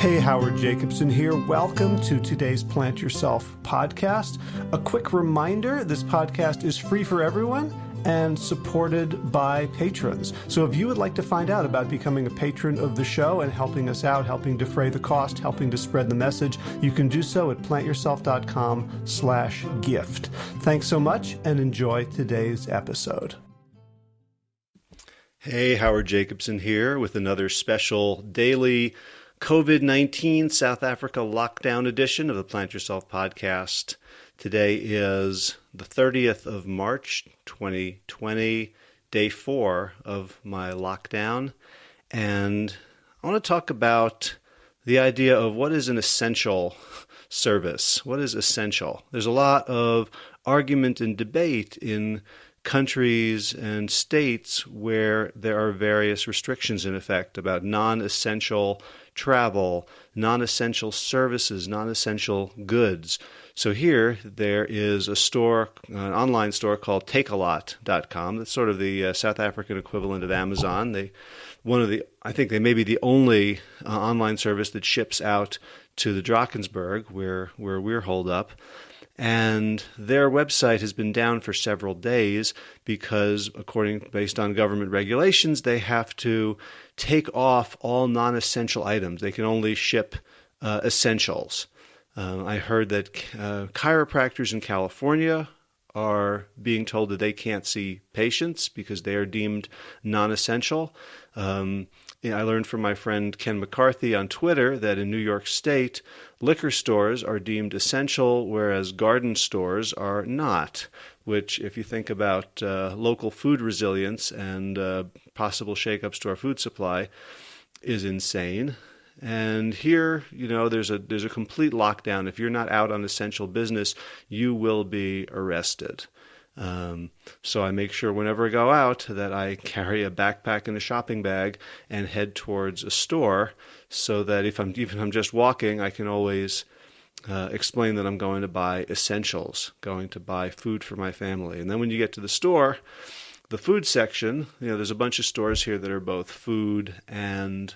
Hey, Howard Jacobson here. Welcome to today's Plant Yourself podcast. A quick reminder, this podcast is free for everyone and supported by patrons. So if you would like to find out about becoming a patron of the show and helping us out, helping defray the cost, helping to spread the message, you can do so at plantyourself.com/gift. Thanks so much and enjoy today's episode. Hey, Howard Jacobson here with another special daily COVID-19 South Africa lockdown edition of the Plant Yourself podcast. Today is the 30th of March, 2020, day 4 of my lockdown. And I want to talk about the idea of what is an essential service. What is essential? There's a lot of argument and debate in countries and states where there are various restrictions in effect about non-essential travel, non-essential services, non-essential goods. So here there is a store, an online store called takealot.com. That's sort of the South African equivalent of Amazon. I think they may be the only online service that ships out to the Drakensberg where we're holed up. And their website has been down for several days because, based on government regulations, they have to take off all non-essential items. They can only ship essentials. I heard that chiropractors in California are being told that they can't see patients because they are deemed non-essential. I learned from my friend Ken McCarthy on Twitter that in New York State, liquor stores are deemed essential, whereas garden stores are not, which, if you think about local food resilience and possible shakeups to our food supply, is insane. And here, there's a complete lockdown. If you're not out on essential business, you will be arrested. So I make sure whenever I go out that I carry a backpack and a shopping bag and head towards a store so that even if I'm just walking, I can always explain that I'm going to buy essentials, going to buy food for my family. And then when you get to the store, the food section, there's a bunch of stores here that are both food and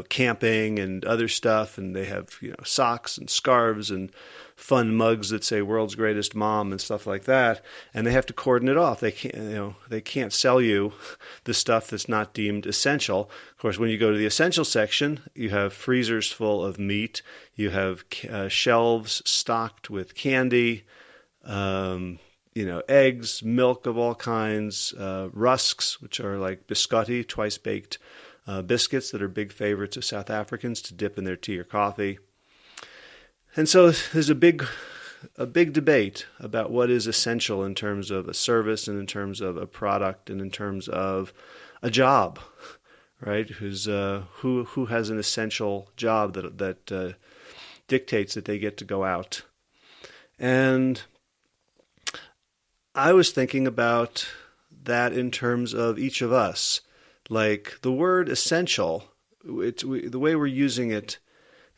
camping and other stuff, and they have, socks and scarves and fun mugs that say "World's Greatest Mom" and stuff like that, and they have to cordon it off. They can't sell you the stuff that's not deemed essential. Of course, when you go to the essential section, you have freezers full of meat, you have shelves stocked with candy, eggs, milk of all kinds, rusks, which are like biscotti, twice baked biscuits that are big favorites of South Africans to dip in their tea or coffee. And so there's a big debate about what is essential in terms of a service and in terms of a product and in terms of a job, right? Who has an essential job that dictates that they get to go out. And I was thinking about that in terms of each of us. Like the word essential, the way we're using it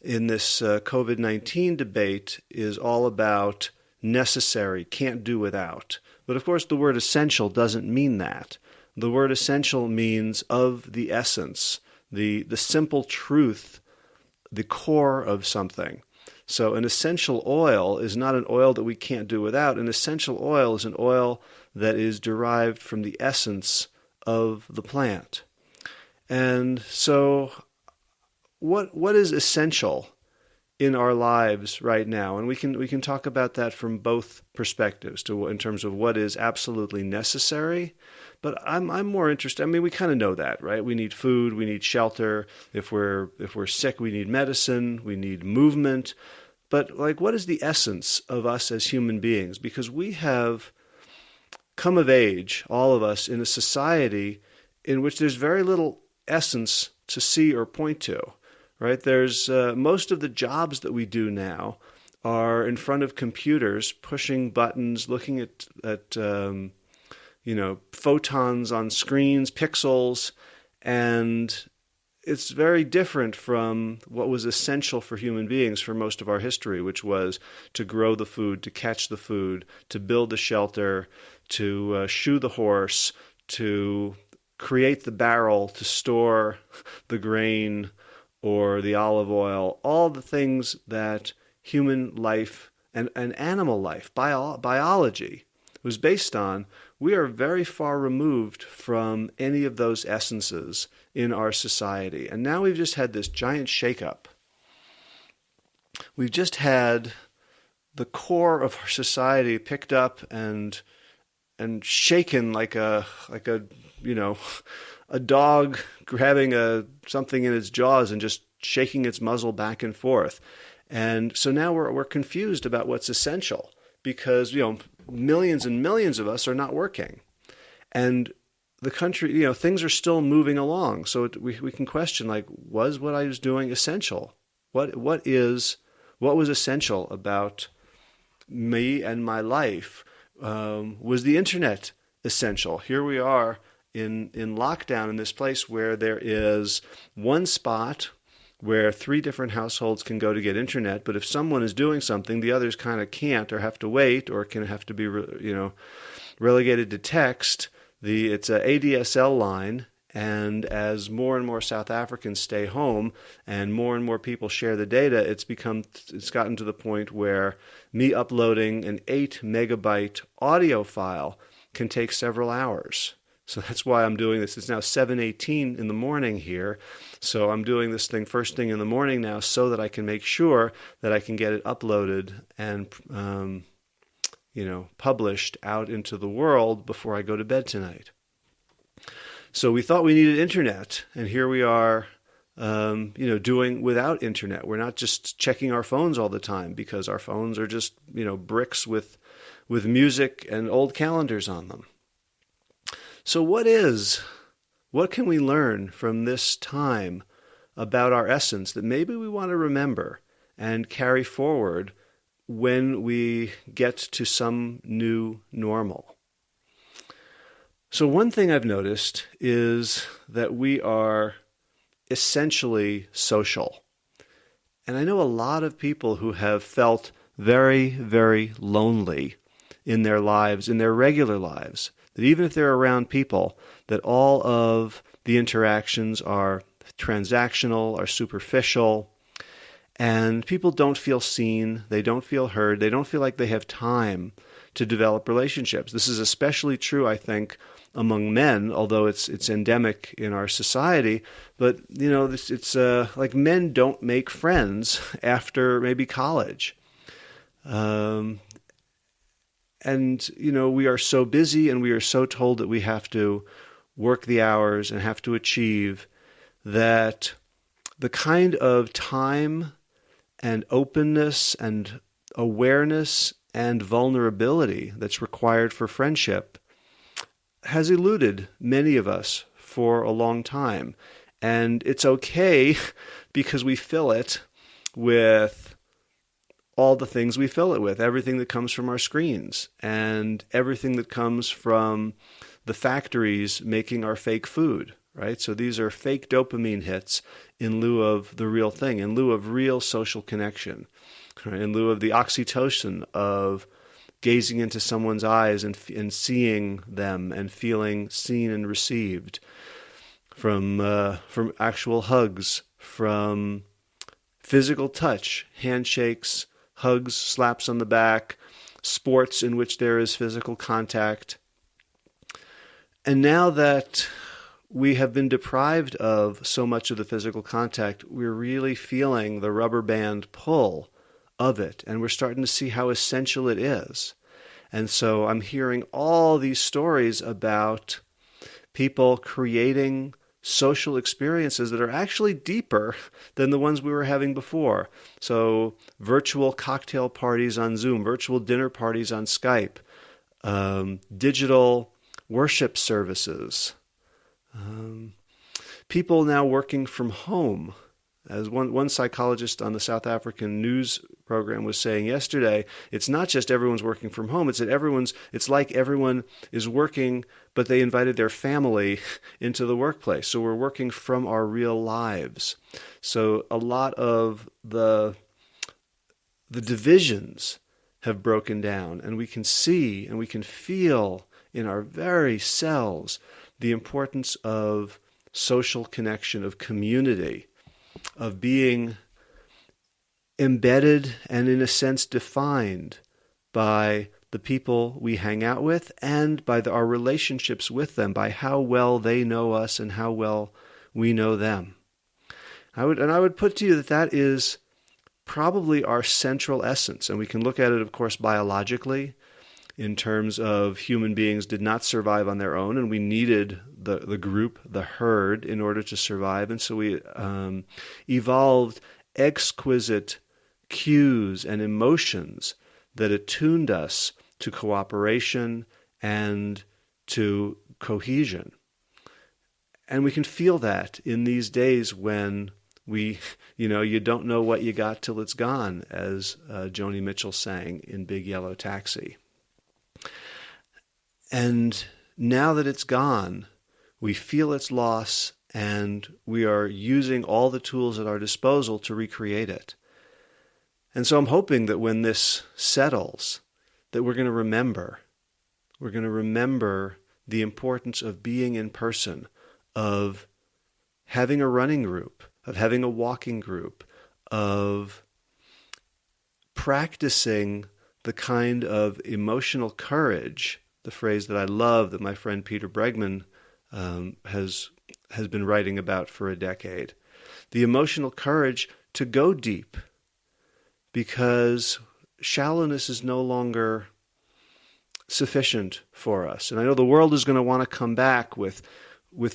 in this COVID-19 debate is all about necessary, can't do without. But of course, the word essential doesn't mean that. The word essential means of the essence, the simple truth, the core of something. So an essential oil is not an oil that we can't do without. An essential oil is an oil that is derived from the essence of the plant. And so what is essential in our lives right now? And we can talk about that from both perspectives, in terms of what is absolutely necessary. But I'm more interested. I mean, we kind of know that, right? We need food, we need shelter. If we're sick, we need medicine, we need movement. But what is the essence of us as human beings? Because we have come of age, all of us, in a society in which there's very little essence to see or point to, right? There's most of the jobs that we do now are in front of computers, pushing buttons, looking at photons on screens, pixels, and it's very different from what was essential for human beings for most of our history, which was to grow the food, to catch the food, to build the shelter, to shoe the horse, to create the barrel, to store the grain, or the olive oil, all the things that human life and animal life, biology, was based on, we are very far removed from any of those essences in our society. And now we've just had this giant shakeup. We've just had the core of our society picked up and shaken like a a dog grabbing something in its jaws and just shaking its muzzle back and forth. And so now we're confused about what's essential, because millions and millions of us are not working, and the country, things are still moving along. So we can question, like, was what I was doing essential? What was essential about me and my life? Was the internet essential? Here we are in lockdown in this place where there is one spot where 3 different households can go to get internet, but if someone is doing something, the others kind of can't, or have to wait, or can have to be relegated to text. It's a ADSL line, and as more and more South Africans stay home and more people share the data, it's gotten to the point where me uploading an 8 megabyte audio file can take several hours. So that's why I'm doing this. It's now 7:18 in the morning here. So I'm doing this thing first thing in the morning now so that I can make sure that I can get it uploaded and published out into the world before I go to bed tonight. So we thought we needed internet, and here we are, doing without internet. We're not just checking our phones all the time, because our phones are just, bricks with music and old calendars on them. So what can we learn from this time about our essence that maybe we want to remember and carry forward when we get to some new normal? So one thing I've noticed is that we are essentially social. And I know a lot of people who have felt very, very lonely in their lives, in their regular lives, that even if they're around people, that all of the interactions are transactional, are superficial, and people don't feel seen, they don't feel heard, they don't feel like they have time to develop relationships. This is especially true, I think, among men, although it's endemic in our society. But, it's like men don't make friends after maybe college. And, we are so busy, and we are so told that we have to work the hours and have to achieve, that the kind of time and openness and awareness and vulnerability that's required for friendship has eluded many of us for a long time. And it's okay because we fill it with all the things we fill it with, everything that comes from our screens and everything that comes from the factories making our fake food, right? So these are fake dopamine hits in lieu of the real thing, in lieu of real social connection, right? In lieu of the oxytocin of gazing into someone's eyes and seeing them and feeling seen and received, from actual hugs, from physical touch, handshakes, hugs, slaps on the back, sports in which there is physical contact. And now that we have been deprived of so much of the physical contact, we're really feeling the rubber band pull of it, and we're starting to see how essential it is. And so I'm hearing all these stories about people creating social experiences that are actually deeper than the ones we were having before. So virtual cocktail parties on Zoom, virtual dinner parties on Skype, digital worship services, people now working from home. As one psychologist on the South African news program was saying yesterday, it's not just everyone's working from home, it's like everyone is working, but they invited their family into the workplace. So we're working from our real lives. So a lot of the divisions have broken down, and we can see and we can feel in our very cells the importance of social connection, of community. of being embedded and in a sense defined by the people we hang out with and by our relationships with them, by how well they know us and how well we know them. I would put to you that is probably our central essence. And we can look at it, of course, biologically in terms of human beings did not survive on their own, and we needed the group, the herd, in order to survive. And so we evolved exquisite cues and emotions that attuned us to cooperation and to cohesion. And we can feel that in these days when you don't know what you got till it's gone, as Joni Mitchell sang in Big Yellow Taxi. And now that it's gone, we feel its loss, and we are using all the tools at our disposal to recreate it. And so I'm hoping that when this settles, that we're going to remember. We're going to remember the importance of being in person, of having a running group, of having a walking group, of practicing the kind of emotional courage, the phrase that I love that my friend Peter Bregman has been writing about for a decade, the emotional courage to go deep, because shallowness is no longer sufficient for us. And I know the world is going to want to come back with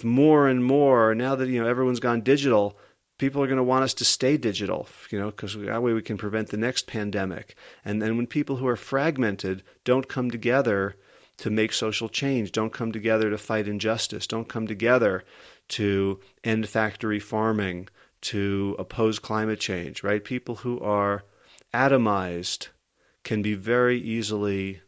more and more. Now that everyone's gone digital, people are going to want us to stay digital, because that way we can prevent the next pandemic. And then when people who are fragmented don't come together to make social change, don't come together to fight injustice, don't come together to end factory farming, to oppose climate change, right? People who are atomized can be very easily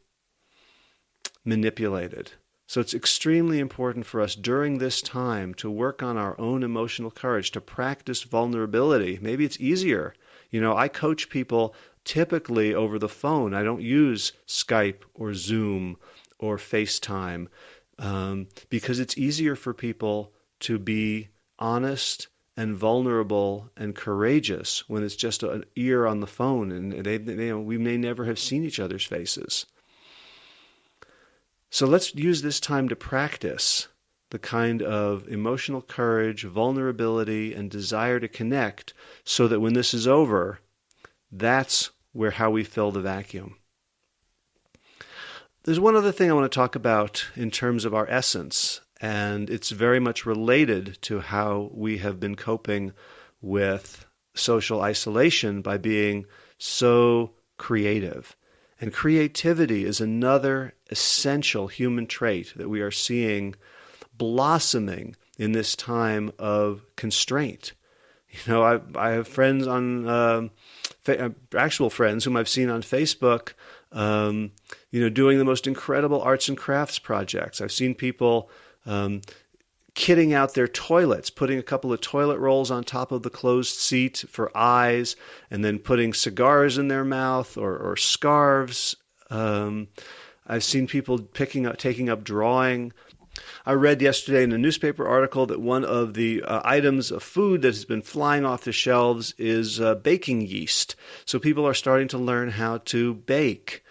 manipulated. So it's extremely important for us during this time to work on our own emotional courage, to practice vulnerability. Maybe it's easier. I coach people typically over the phone. I don't use Skype or Zoom or FaceTime because it's easier for people to be honest and vulnerable and courageous when it's just an ear on the phone and we may never have seen each other's faces. So let's use this time to practice the kind of emotional courage, vulnerability, and desire to connect so that when this is over, that's how we fill the vacuum. There's one other thing I want to talk about in terms of our essence, and it's very much related to how we have been coping with social isolation by being so creative. And creativity is another essential human trait that we are seeing blossoming in this time of constraint. I have friends actual friends whom I've seen on Facebook, doing the most incredible arts and crafts projects. I've seen people kitting out their toilets, putting a couple of toilet rolls on top of the closed seat for eyes, and then putting cigars in their mouth or scarves. I've seen people taking up drawing. I read yesterday in a newspaper article that one of the items of food that has been flying off the shelves is baking yeast. So people are starting to learn how to bake.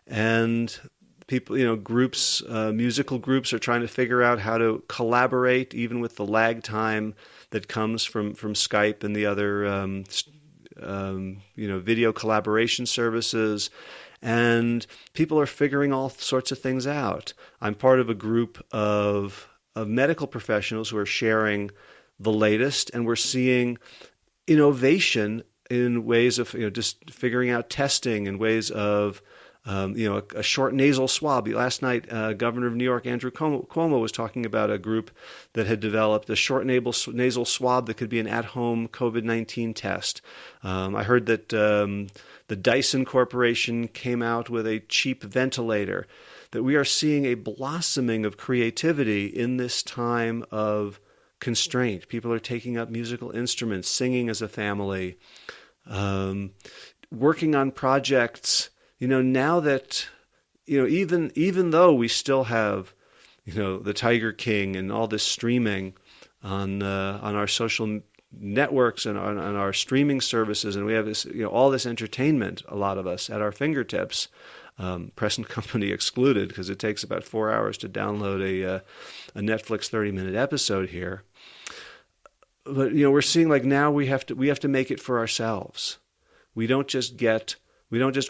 And people, groups, musical groups are trying to figure out how to collaborate, even with the lag time that comes from Skype and the other, video collaboration services. And people are figuring all sorts of things out. I'm part of a group of medical professionals who are sharing the latest, and we're seeing innovation in ways of just figuring out testing and ways of a short nasal swab. Last night, Governor of New York, Andrew Cuomo, was talking about a group that had developed a short nasal swab that could be an at-home COVID-19 test. I heard that the Dyson Corporation came out with a cheap ventilator. That we are seeing a blossoming of creativity in this time of constraint. People are taking up musical instruments, singing as a family, working on projects. Now that, even though we still have, the Tiger King and all this streaming on our social networks and our streaming services, and we have this, all this entertainment, a lot of us, at our fingertips, present company excluded, because it takes about 4 hours to download a Netflix 30-minute episode here. But we're seeing like now we have to make it for ourselves. We don't just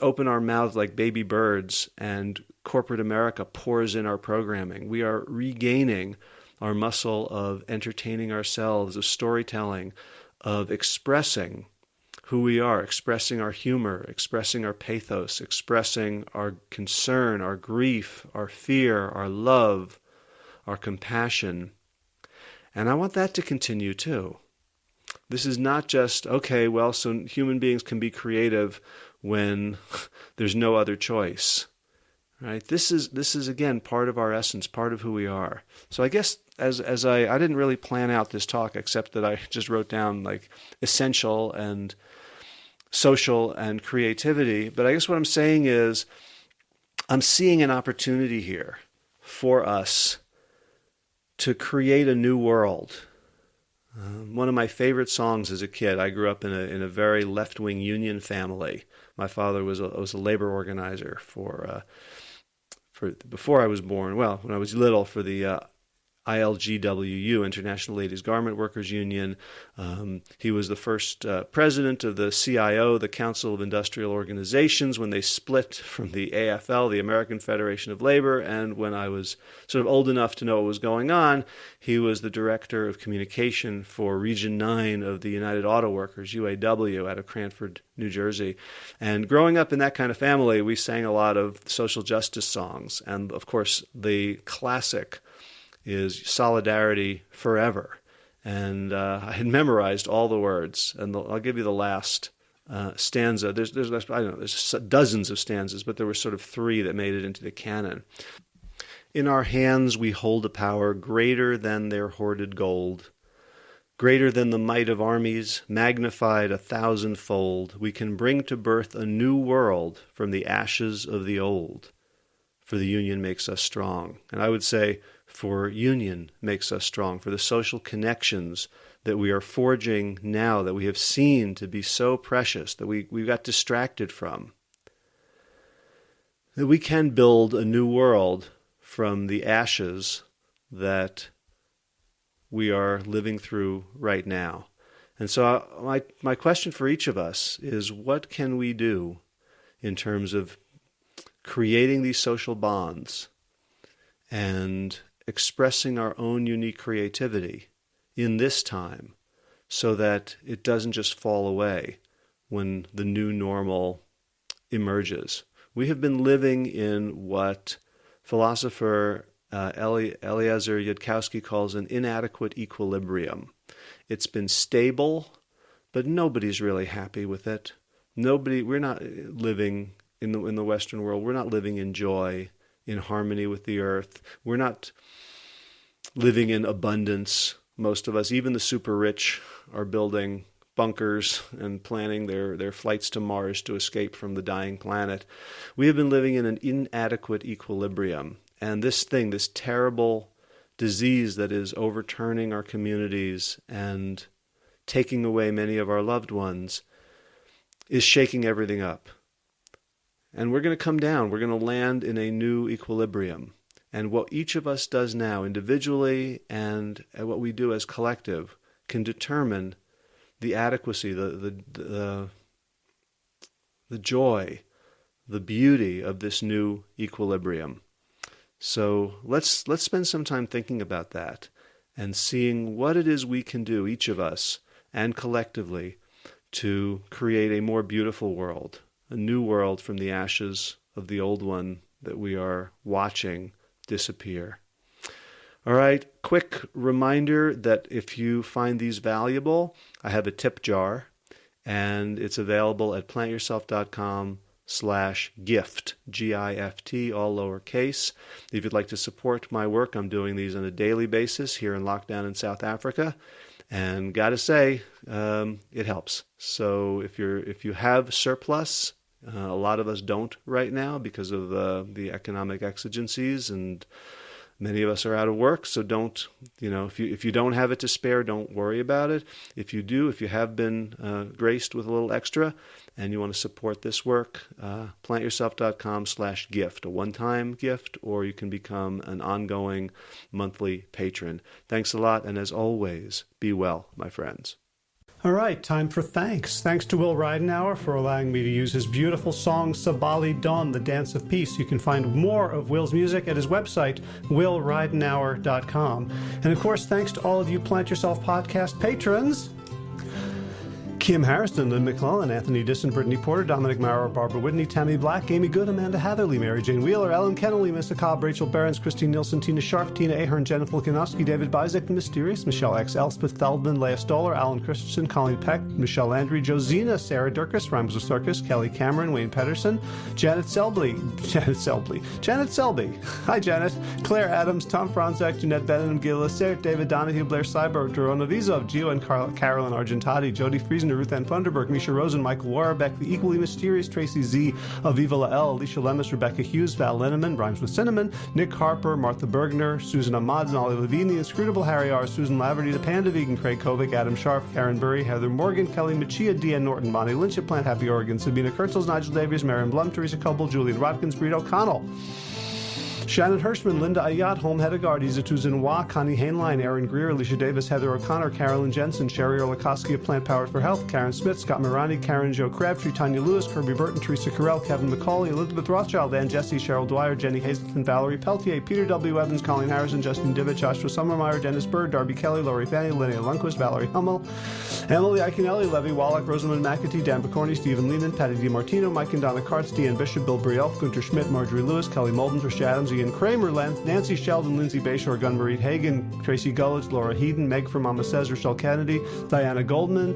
open our mouths like baby birds and corporate America pours in our programming. We are regaining our muscle of entertaining ourselves, of storytelling, of expressing who we are, expressing our humor, expressing our pathos, expressing our concern, our grief, our fear, our love, our compassion. And I want that to continue too. This is not just, okay, well, so human beings can be creative when there's no other choice, right? This is again part of our essence, part of who we are. So I guess as I didn't really plan out this talk, except that I just wrote down like essential and social and creativity. But I guess what I'm saying is I'm seeing an opportunity here for us to create a new world. One of my favorite songs as a kid, I grew up in a very left-wing union family. My father was a labor organizer for before I was born. Well, when I was little, for the ILGWU, International Ladies Garment Workers Union. He was the first president of the CIO, the Council of Industrial Organizations, when they split from the AFL, the American Federation of Labor. And when I was sort of old enough to know what was going on, he was the director of communication for Region 9 of the United Auto Workers, UAW, out of Cranford, New Jersey. And growing up in that kind of family, we sang a lot of social justice songs. And of course, the classic is Solidarity Forever. And I had memorized all the words. And I'll give you the last stanza. There's I don't know, there's dozens of stanzas, but there were sort of 3 that made it into the canon. In our hands we hold a power greater than their hoarded gold, greater than the might of armies, magnified 1,000-fold. We can bring to birth a new world from the ashes of the old, for the union makes us strong. And I would say, for union makes us strong, for the social connections that we are forging now, that we have seen to be so precious, that we got distracted from, that we can build a new world from the ashes that we are living through right now. And so my question for each of us is, what can we do in terms of creating these social bonds and expressing our own unique creativity in this time so that it doesn't just fall away when the new normal emerges? We have been living in what philosopher Eliezer Yudkowsky calls an inadequate equilibrium. It's been stable, but nobody's really happy with it. We're not living in the Western world. We're not living in joy, in harmony with the earth. We're not living in abundance. Most of us, even the super rich, are building bunkers and planning their flights to Mars to escape from the dying planet. We have been living in an inadequate equilibrium. And this terrible disease that is overturning our communities and taking away many of our loved ones, is shaking everything up. And we're going to come down. We're going to land in a new equilibrium. And what each of us does now individually and what we do as collective can determine the adequacy, the joy, the beauty of this new equilibrium. So let's spend some time thinking about that and seeing what it is we can do, each of us and collectively, to create a more beautiful world, a new world from the ashes of the old one that we are watching disappear. All right, quick reminder that if you find these valuable, I have a tip jar, and it's available at plantyourself.com/gift, G-I-F-T, all lowercase. If you'd like to support my work, I'm doing these on a daily basis here in lockdown in South Africa, and gotta say, it helps. So if you have surplus, a lot of us don't right now because of the economic exigencies and Many of us are out of work, so don't, if you don't have it to spare, don't worry about it. If you do, if you have been graced with a little extra and you want to support this work, plantyourself.com/gift, a one-time gift, or you can become an ongoing monthly patron. Thanks a lot, and as always, be well, my friends. All right, time for thanks. Thanks to Will Ridenauer for allowing me to use his beautiful song Sabali Dawn, the Dance of Peace. You can find more of Will's music at his website, willridenauer.com. And of course, thanks to all of you Plant Yourself podcast patrons. Kim Harrison, Lynn McClellan, Anthony Disson, Brittany Porter, Dominic Maurer, Barbara Whitney, Tammy Black, Amy Good, Amanda Hatherley, Mary Jane Wheeler, Ellen Kennelly, Mr. Cobb, Rachel Behrens, Christine Nielsen, Tina Sharp, Tina Ahern, Jennifer Volkanovsky, David Bizek, The Mysterious, Michelle X. Elspeth Feldman, Leah Stoller, Alan Christensen, Colleen Peck, Michelle Landry, Josina, Sarah Durkis, Rhymes with Circus, Kelly Cameron, Wayne Pedersen, Janet Selby. Hi, Janet. Claire Adams, Tom Franzak, Jeanette Benham, Gil Lissert, David Donahue, Blair Cyber, Dorona Vizov, Gio and Carolyn Argentati, Jody Friesen, Ruth Ann Funderburg, Misha Rosen, Michael Warbeck, The Equally Mysterious, Tracy Z, Aviva Lael, Alicia Lemus, Rebecca Hughes, Val Linneman, Rhymes with Cinnamon, Nick Harper, Martha Bergner, Susan Ahmad, Nolly Levine, The Inscrutable Harry R., Susan Laverty, The Panda Vegan, Craig Kovic, Adam Scharf, Karen Burry, Heather Morgan, Kelly Machia, Deanne Norton, Bonnie Lynch at Plant Happy Oregon, Sabina Kurtzels, Nigel Davies, Marion Blum, Teresa Coble, Julian Watkins, Breed O'Connell, Shannon Hirschman, Linda Ayat, Holm Hedegaard, Izatu Zinwa, Connie Hainline, Aaron Greer, Alicia Davis, Heather O'Connor, Carolyn Jensen, Sherry Olakoski of Plant Powered for Health, Karen Smith, Scott Mirani, Karen Jo Crabtree, Tanya Lewis, Kirby Burton, Teresa Carell, Kevin McCauley, Elizabeth Rothschild, Ann Jesse, Cheryl Dwyer, Jenny Hazelton, Valerie Peltier, Peter W. Evans, Colleen Harrison, Justin Divich, Joshua Summermeyer, Dennis Bird, Darby Kelly, Lori Fanny, Linnea Lundquist, Valerie Hummel, Emily Iaconelli, Levy Wallach, Rosamund McAtee, Dan Picorni, Stephen Lehman, Patty DiMartino, Mike and Donna Kartz, Deanne Bishop, Bill Brielf, Gunter Schmidt, Marjorie Lewis, Kelly Molden, Trish Adams, Ian Kramer, Nancy Sheldon, Lindsay Bayshore, Gunmarie Hagan, Tracy Gullidge, Laura Heaton, Meg from Mama Says, Rochelle Kennedy, Diana Goldman,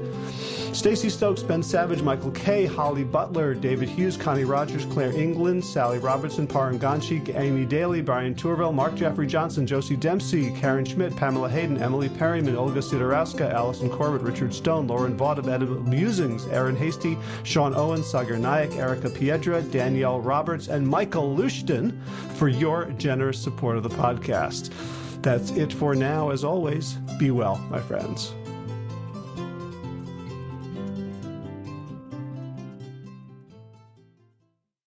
Stacey Stokes, Ben Savage, Michael Kay, Holly Butler, David Hughes, Connie Rogers, Claire England, Sally Robertson, Paran Ganshi, Amy Daly, Brian Tourville, Mark Jeffrey Johnson, Josie Dempsey, Karen Schmidt, Pamela Hayden, Emily Perryman, Olga Sidorowska, Allison Corbett, Richard Stone, Lauren Vaught of Edible Musings, Aaron Hasty, Sean Owen, Sagar Nayak, Erica Piedra, Danielle Roberts, and Michael Lushton for your generous support of the podcast. That's it for now. As always, be well, my friends.